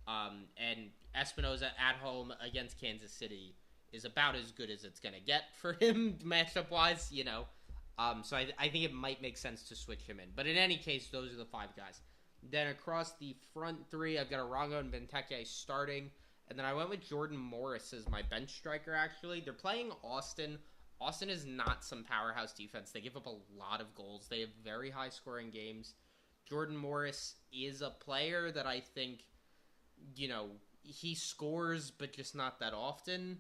And Espinoza at home against Kansas City is about as good as it's going to get for him matchup-wise, So I think it might make sense to switch him in. But in any case, those are the 5 guys. Then across the front 3, I've got Arango and Benteke starting. And then I went with Jordan Morris as my bench striker, actually. They're playing Austin. Austin is not some powerhouse defense. They give up a lot of goals. They have very high-scoring games. Jordan Morris is a player that I think, he scores, but just not that often.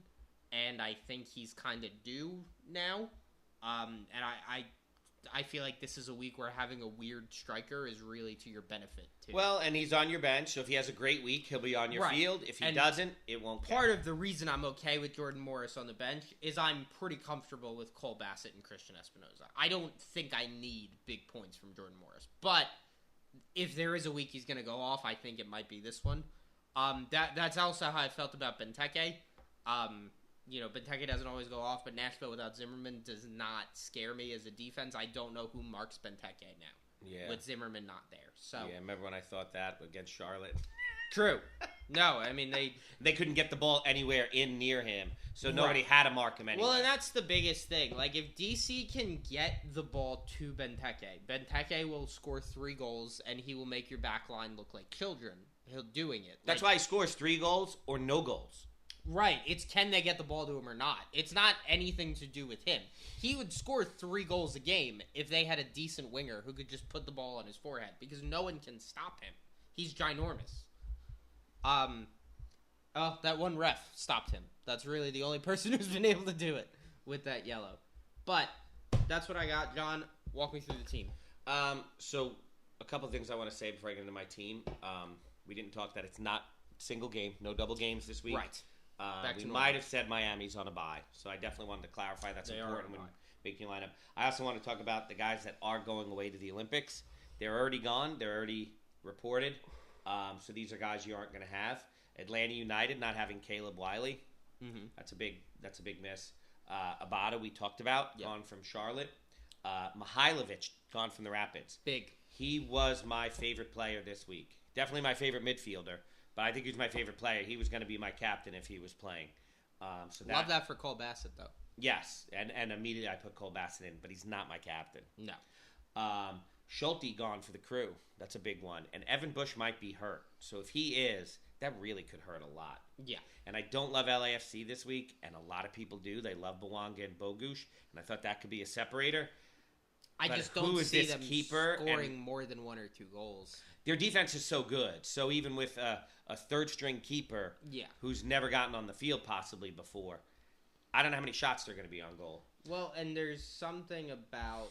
And I think he's kind of due now. And I feel like this is a week where having a weird striker is really to your benefit, too. Well, and he's on your bench, so if he has a great week, he'll be on your field. If he doesn't, it won't count. Part of the reason I'm okay with Jordan Morris on the bench is I'm pretty comfortable with Cole Bassett and Christian Espinoza. I don't think I need big points from Jordan Morris. But if there is a week he's going to go off, I think it might be this one. That's also how I felt about Benteke. Benteke doesn't always go off, but Nashville without Zimmerman does not scare me as a defense. I don't know who marks Benteke now, with Zimmerman not there. So remember when I thought that against Charlotte? True. No, I mean, they couldn't get the ball anywhere in near him, so nobody had to mark him anyway. Well, and that's the biggest thing. Like, if DC can get the ball to Benteke will score 3 goals, and he will make your back line look like children. doing it. That's why he scores 3 goals or no goals. Right. It's can they get the ball to him or not. It's not anything to do with him. He would score 3 goals a game if they had a decent winger who could just put the ball on his forehead because no one can stop him. He's ginormous. That one ref stopped him. That's really the only person who's been able to do it with that yellow. But that's what I got. John, walk me through the team. So a couple things I want to say before I get into my team. We didn't talk that it's not single game, no double games this week. Right. We might have said Miami's on a bye, so I definitely wanted to clarify that's important when making a lineup. I also want to talk about the guys that are going away to the Olympics. They're already gone. They're already reported. So these are guys you aren't going to have. Atlanta United not having Caleb Wiley. Mm-hmm. That's a big miss. Abada we talked about, gone from Charlotte. Mihailovic gone from the Rapids. Big. He was my favorite player this week. Definitely my favorite midfielder. But I think he was my favorite player. He was going to be my captain if he was playing. Love that for Cole Bassett, though. Yes, and immediately I put Cole Bassett in, but he's not my captain. No. Schulte gone for the Crew. That's a big one. And Evan Bush might be hurt. So if he is, that really could hurt a lot. Yeah. And I don't love LAFC this week, and a lot of people do. They love Bouanga and Bogusz, and I thought that could be a separator. I just don't see them scoring more than 1 or 2 goals. Their defense is so good. So even with a third-string keeper who's never gotten on the field possibly before, I don't know how many shots they're going to be on goal. Well, and there's something about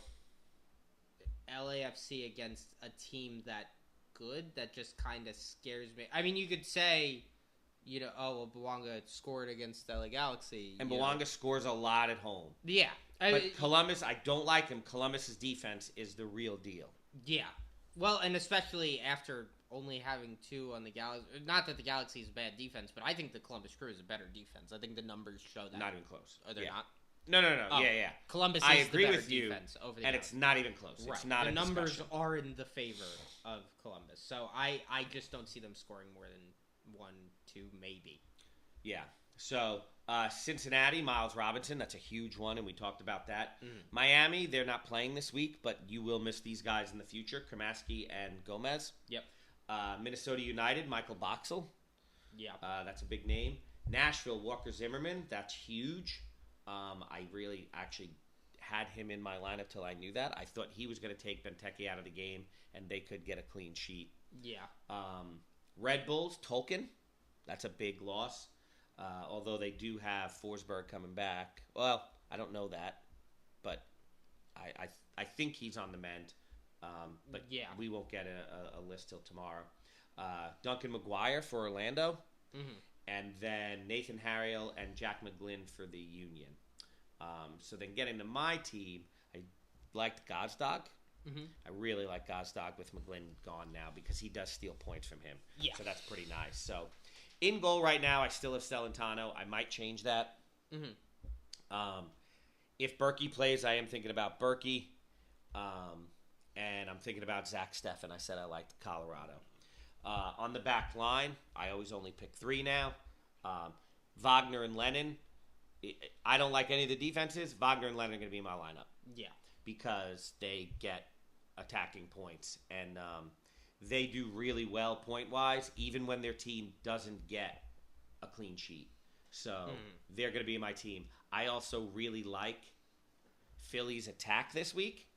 LAFC against a team that good that just kind of scares me. I mean, you could say, Bouanga scored against LA Galaxy. And Bouanga scores a lot at home. Yeah. But Columbus, I don't like him. Columbus's defense is the real deal. Yeah. Well, and especially after only having 2 on the Galaxy. Not that the Galaxy is a bad defense, but I think the Columbus Crew is a better defense. I think the numbers show that. Not even close. Are they not? No. Oh, yeah. Columbus I is agree the better with you, defense over the and Galaxy. it's not even close. Right. It's not the a numbers discussion. are in the favor of Columbus. So I just don't see them scoring more than 1, 2, maybe. Yeah. So Cincinnati, Miles Robinson, that's a huge one, and we talked about that. Mm. Miami, they're not playing this week, but you will miss these guys in the future, Kramaski and Gomez. Yep. Minnesota United, Michael Boxall. Yeah. That's a big name. Nashville, Walker Zimmerman, that's huge. I really actually had him in my lineup till I knew that. I thought he was going to take Benteke out of the game, and they could get a clean sheet. Yeah. Red Bulls, Tolkien, that's a big loss. Although they do have Forsberg coming back. Well, I don't know that, but I think he's on the mend. But we won't get a list till tomorrow. Duncan McGuire for Orlando, and then Nathan Harriel and Jack McGlynn for the Union. So then getting to my team, I liked Gazdag. I really like Gazdag with McGlynn gone now because he does steal points from him. Yeah. So that's pretty nice. So in goal right now, I still have Celentano. I might change that. If Berkey plays, I am thinking about Berkey. And I'm thinking about Zach Steffen. I said I liked Colorado. On the back line, I always only pick 3 now. Wagner and Lennon. I don't like any of the defenses. Wagner and Lennon are going to be in my lineup. Yeah. Because they get attacking points. And they do really well point-wise, even when their team doesn't get a clean sheet. So they're going to be my team. I also really like Philly's attack this week,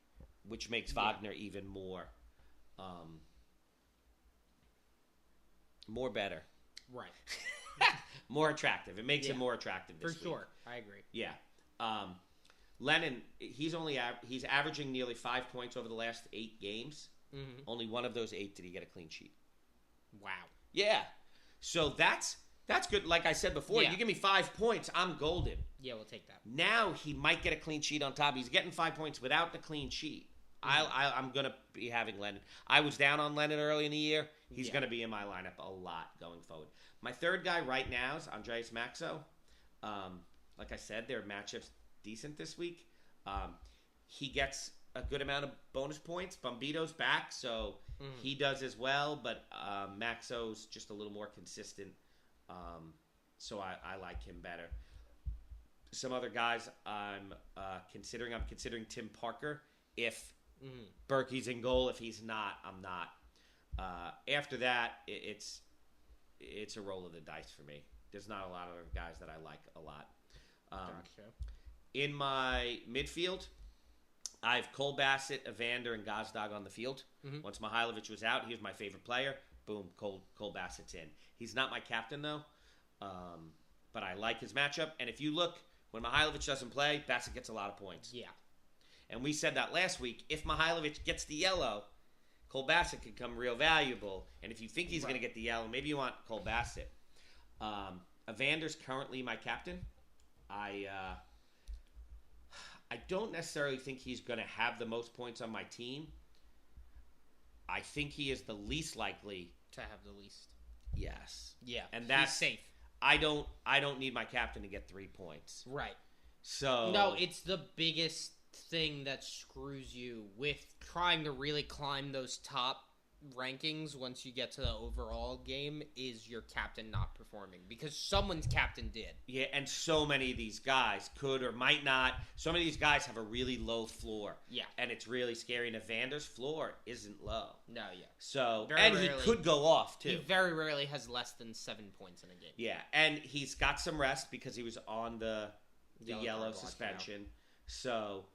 which makes Wagner even more better. Right. More attractive. It makes him more attractive this week. For sure. I agree. Yeah. Lennon, he's averaging nearly 5 points over the last 8 games. Only one of those 8 did he get a clean sheet. Wow. Yeah. So that's good. Like I said before, you give me 5 points, I'm golden. Yeah, we'll take that. Now he might get a clean sheet on top. He's getting 5 points without the clean sheet. I'm going to be having Lennon. I was down on Lennon early in the year. He's going to be in my lineup a lot going forward. My third guy right now is Andreas Maxo. Like I said, their matchup's decent this week. He gets a good amount of bonus points. Bombito's back, so he does as well, but Maxo's just a little more consistent, so I like him better. Some other guys I'm considering Tim Parker. If Berkey's in goal, if he's not, I'm not. After that, it's a roll of the dice for me. There's not a lot of guys that I like a lot. Gotcha. In my midfield, I have Cole Bassett, Evander, and Gazdag on the field. Mm-hmm. Once Mihailovic was out, he was my favorite player. Boom, Cole Bassett's in. He's not my captain, though, but I like his matchup. And if you look, when Mihailovic doesn't play, Bassett gets a lot of points. Yeah. And we said that last week. If Mihailovic gets the yellow, Cole Bassett could come real valuable. And if you think he's going to get the yellow, maybe you want Cole Bassett. Evander's currently my captain. I don't necessarily think he's going to have the most points on my team. I think he is the least likely to have the least. Yes. Yeah. And that's safe. I don't need my captain to get 3 points. Right. So no, it's the biggest thing that screws you with trying to really climb those top rankings once you get to the overall game is your captain not performing because someone's captain did. Yeah, and so many of these guys could or might not. So many of these guys have a really low floor. Yeah. And it's really scary. And Evander's floor isn't low. No, yeah. So, he could go off, too. He very rarely has less than 7 points in a game. Yeah, and he's got some rest because he was on the yellow suspension. So,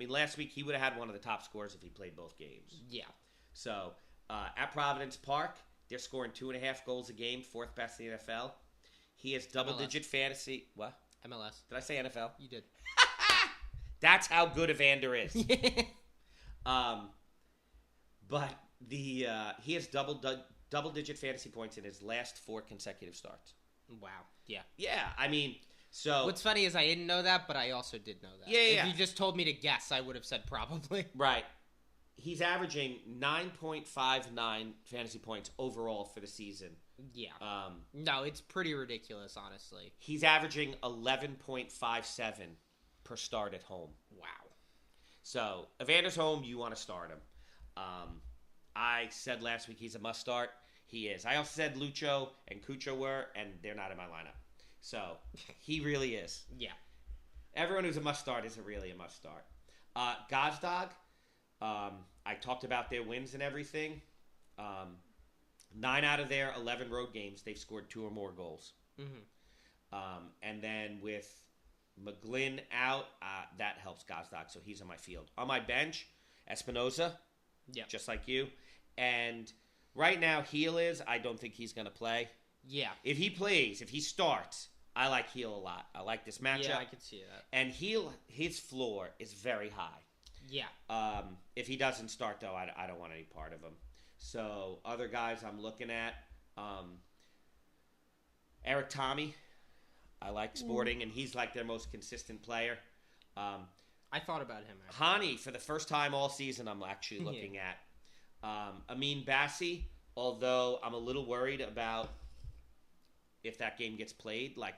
last week he would have had one of the top scores if he played both games. Yeah. So, at Providence Park, they're scoring 2.5 goals a game, 4th best in the NFL. He has double-digit fantasy. What? MLS. Did I say NFL? You did. That's how good Evander is. But he has double-digit fantasy points in his last 4 consecutive starts. Wow. Yeah. Yeah, so... What's funny is I didn't know that, but I also did know that. Yeah. If you just told me to guess, I would have said probably. Right. He's averaging 9.59 fantasy points overall for the season. Yeah. No, it's pretty ridiculous, honestly. He's averaging 11.57 per start at home. Wow. So, Evander's home, you want to start him. I said last week he's a must-start. He is. I also said Lucho and Cucho were, and they're not in my lineup. So, he really is. Yeah. Everyone who's a must-start is really a must-start. Gazdag, I talked about their wins and everything. 9 out of their 11 road games, they've scored 2 or more goals. Mm-hmm. And then with McGlynn out, that helps Gazdag, so he's on my field. On my bench, Espinoza, just like you. And right now, Heel is. I don't think he's going to play. Yeah. If he plays, if he starts, I like Heel a lot. I like this matchup. Yeah, I can see that. And Heel, his floor is very high. Yeah. If he doesn't start, though, I don't want any part of him. So, other guys I'm looking at, Eric Tommy. I like Sporting, and he's like their most consistent player. I thought about him. Hani, for the first time all season, I'm actually looking at. Amin Bassi, although I'm a little worried about if that game gets played. Like,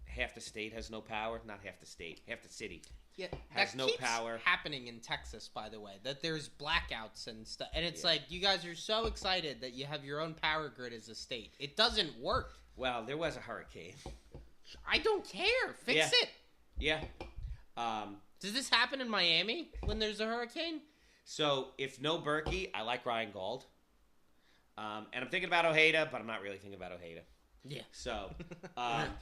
half the state has no power. Not half the state. Half the city. Yeah, has no power. Happening in Texas, by the way, that there's blackouts and stuff, and it's like you guys are so excited that you have your own power grid as a state. It doesn't work. Well, there was a hurricane. I don't care. Fix it. Yeah. Does this happen in Miami when there's a hurricane? So if no Berkey, I like Ryan Gauld, and I'm thinking about Ojeda, but I'm not really thinking about Ojeda. Yeah. So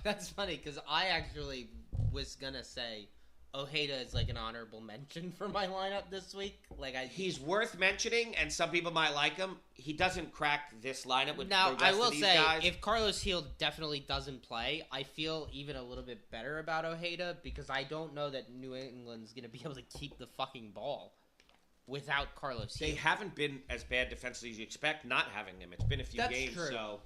that's funny because I actually was gonna say Ojeda is like an honorable mention for my lineup this week. He's worth mentioning, and some people might like him. He doesn't crack this lineup with now. the rest I will of these say, guys. If Carlos Heel definitely doesn't play, I feel even a little bit better about Ojeda because I don't know that New England's going to be able to keep the fucking ball without Carlos Heel. They haven't been as bad defensively as you expect not having him. It's been a few games. True. So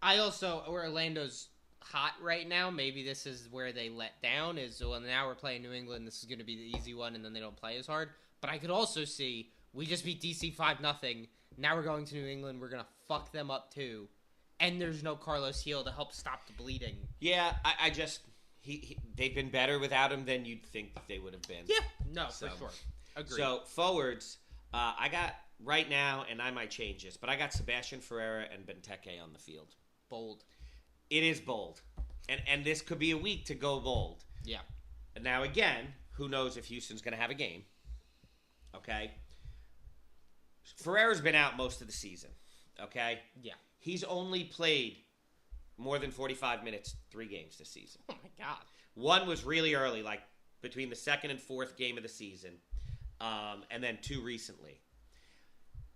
I also, Orlando's hot right now. Maybe this is where they let down now we're playing New England. This is going to be the easy one, and then they don't play as hard. But I could also see we just beat DC 5-0. Now we're going to New England. We're going to fuck them up too. And there's no Carlos Heel to help stop the bleeding. Yeah, I just they've been better without him than you'd think they would have been. Yeah, no, for sure. Agreed. So forwards, I got right now, and I might change this, but I got Sebastian Ferreira and Benteke on the field. Bold. It is bold. And this could be a week to go bold. Yeah. Now, again, who knows if Houston's going to have a game. Okay? Ferreira's been out most of the season, okay? Yeah. He's only played more than 45 minutes 3 games this season. Oh, my God. One was really early, like between the second and fourth game of the season, and then 2 recently.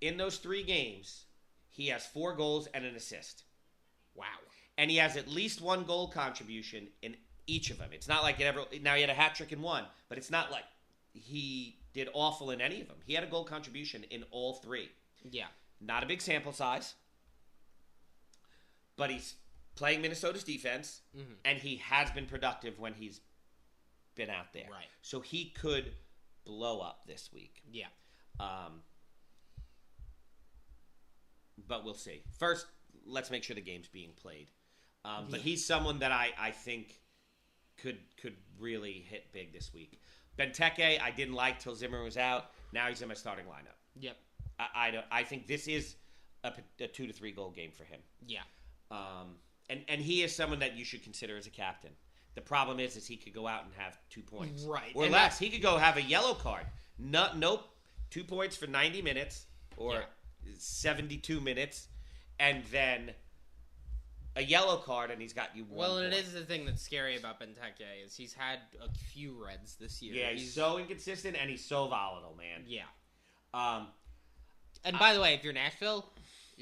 In those 3 games, he has 4 goals and an assist. Wow. And he has at least 1 goal contribution in each of them. It's not like now he had a hat trick in 1, but it's not like he did awful in any of them. He had a goal contribution in all 3. Yeah. Not a big sample size, but he's playing Minnesota's defense, and he has been productive when he's been out there. Right. So he could blow up this week. Yeah. But we'll see. First, let's make sure the game's being played. But he's someone that I think could really hit big this week. Benteke, I didn't like till Zimmer was out. Now he's in my starting lineup. Yep. I think this is a 2 to 3 goal game for him. Yeah. And he is someone that you should consider as a captain. The problem is he could go out and have 2 points. Right. Or less. He could go have a yellow card. Nope. 2 points for 90 minutes or 72 minutes. And then a yellow card and he's got you 1 Well, and point. it is the thing that's scary about Benteke is he's had a few reds this year. Yeah, he's so inconsistent and he's so volatile, man. Yeah. And by the way, if you're Nashville,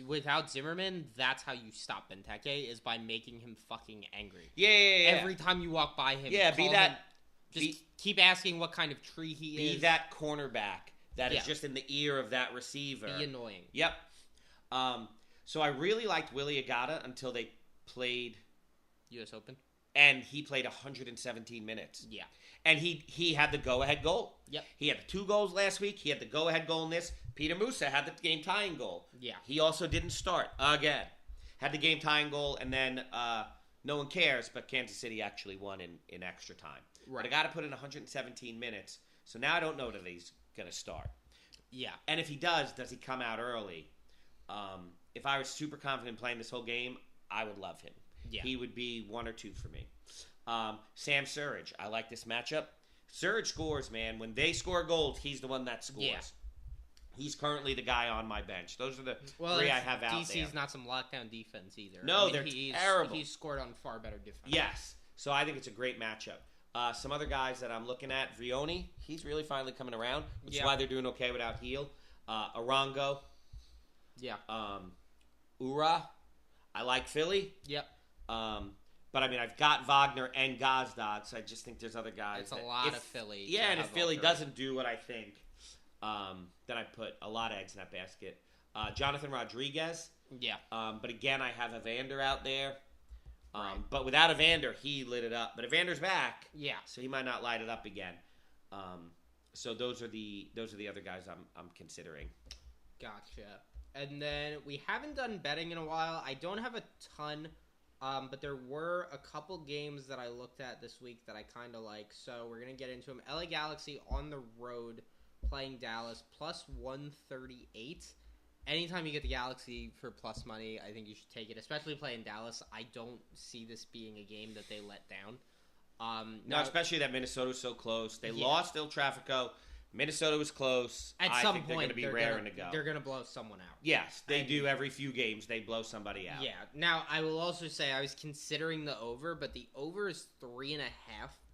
without Zimmerman, that's how you stop Benteke, is by making him fucking angry. Yeah. Every time you walk by him, be that. Keep asking what kind of tree he is. Be that cornerback that is just in the ear of that receiver. Be annoying. Yep. So I really liked Willie Agata until they played U.S. Open. And he played 117 minutes. Yeah. And he had the go-ahead goal. Yep. He had the 2 goals last week. He had the go-ahead goal in this. Peter Musa had the game-tying goal. Yeah. He also didn't start again. Had the game-tying goal, and then no one cares, but Kansas City actually won in extra time. Right. But I got to put in 117 minutes, so now I don't know that he's going to start. Yeah. And if he does he come out early? If I was super confident playing this whole game, I would love him. Yeah. He would be 1 or 2 for me. Sam Surridge. I like this matchup. Surridge scores, man. When they score goals, he's the one that scores. Yeah. He's currently the guy on my bench. Those are the 3 I have out DC's there. DC's not some lockdown defense either. No, they're terrible. He's scored on far better defense. Yes. So I think it's a great matchup. Some other guys that I'm looking at, Vrioni, he's really finally coming around, which is why they're doing okay without Heel. Arango. Yeah. Ura. I like Philly. Yep. But I mean, I've got Wagner and Gazdag, so I just think there's other guys. It's a lot of Philly. Yeah, and if Philly doesn't do what I think, then I put a lot of eggs in that basket. Jonathan Rodriguez. Yeah. But again, I have Evander out there. Right. But without Evander, he lit it up. But Evander's back. Yeah. So he might not light it up again. So those are the other guys I'm considering. Gotcha. And then we haven't done betting in a while. I don't have a ton, but there were a couple games that I looked at this week that I kind of like. So we're going to get into them. LA Galaxy on the road playing Dallas, plus 138. Anytime you get the Galaxy for plus money, I think you should take it, especially playing Dallas. I don't see this being a game that they let down. No, especially that Minnesota was so close. They lost El Trafico. Minnesota was close. At some point, they're going to be raring to go. They're going to blow someone out. Yes, they do every few games. They blow somebody out. Yeah. Now, I will also say I was considering the over, but the over is 3.5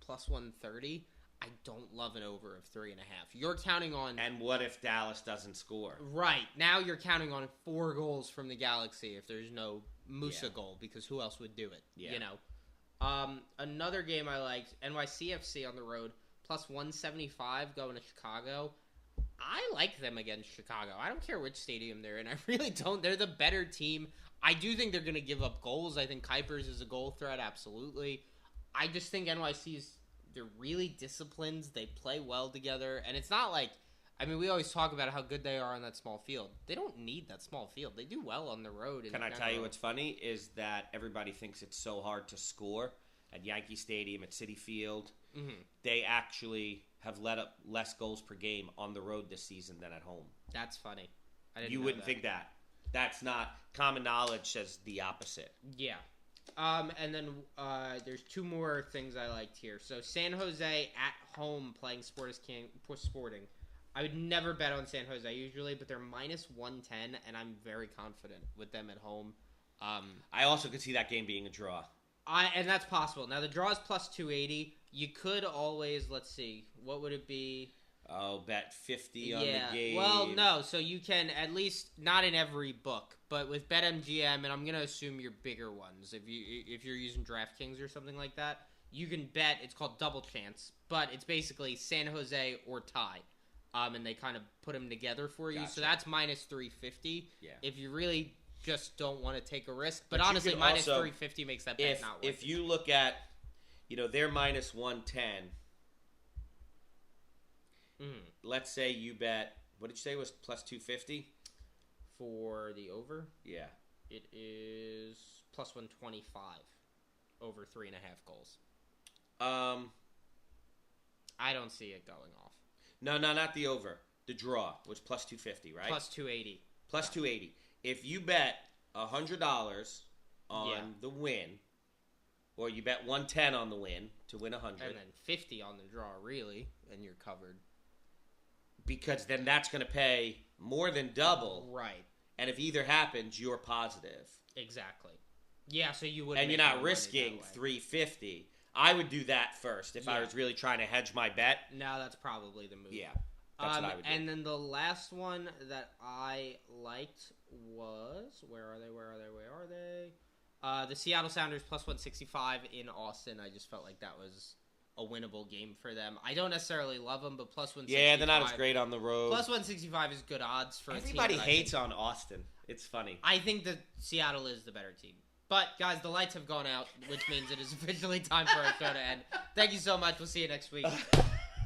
plus 130. I don't love an over of 3.5. You're counting on... And what if Dallas doesn't score? Right. Now you're counting on 4 goals from the Galaxy if there's no Musa goal, because who else would do it? Yeah. You know? Another game I liked, NYCFC on the road, plus 175 going to Chicago. I like them against Chicago. I don't care which stadium they're in. I really don't. They're the better team. I do think they're going to give up goals. I think Kuipers is a goal threat, absolutely. I just think NYC's... They're really disciplined. They play well together. And it's not like... I mean, we always talk about how good they are on that small field. They don't need that small field. They do well on the road. Can I tell you what's funny? Is that everybody thinks it's so hard to score at Yankee Stadium, at Citi Field. Mm-hmm. They actually have let up less goals per game on the road this season than at home. That's funny. You wouldn't think that. That's not... Common knowledge says the opposite. Yeah. And then there's 2 more things I liked here. So San Jose at home playing Sporting. I would never bet on San Jose usually, but they're minus 110, and I'm very confident with them at home. I also could see that game being a draw. And that's possible. Now, the draw is plus 280. You could always, let's see, what would it be? Oh, bet 50 on the game. Well, no. So you can at least, not in every book, but with BetMGM, and I'm going to assume your bigger ones, if you're using DraftKings or something like that, you can bet, it's called Double Chance, but it's basically San Jose or tie. And they kind of put them together for you. Gotcha. So that's minus 350. Yeah. If you really just don't want to take a risk. But honestly, minus 350 makes that bet not worth it. If you look at, they're minus 110. Let's say you bet, what did you say was plus 250? For the over? Yeah. It is plus 125 over 3.5 goals. I don't see it going off. No, not the over. The draw was plus 250, right? Plus 280. Plus 280. If you bet $100 on the win, or you bet 110 on the win to win 100, and then 50 on the draw, really, and you're covered. Because then that's going to pay more than double. Right. And if either happens, you're positive. Exactly. Yeah, so you would. And you're not risking $350. I would do that first if I was really trying to hedge my bet. No, that's probably the move. Yeah, that's what I would do. And then the last one that I liked was where are they? The Seattle Sounders plus 165 in Austin. I just felt like that was a winnable game for them. I don't necessarily love them, but plus 165. Yeah, they're not as great on the road. Plus 165 is good odds for everybody a team. Hates on Austin. It's funny. I think that Seattle is the better team. But, guys, the lights have gone out, which means it is officially time for our show to end. Thank you so much. We'll see you next week.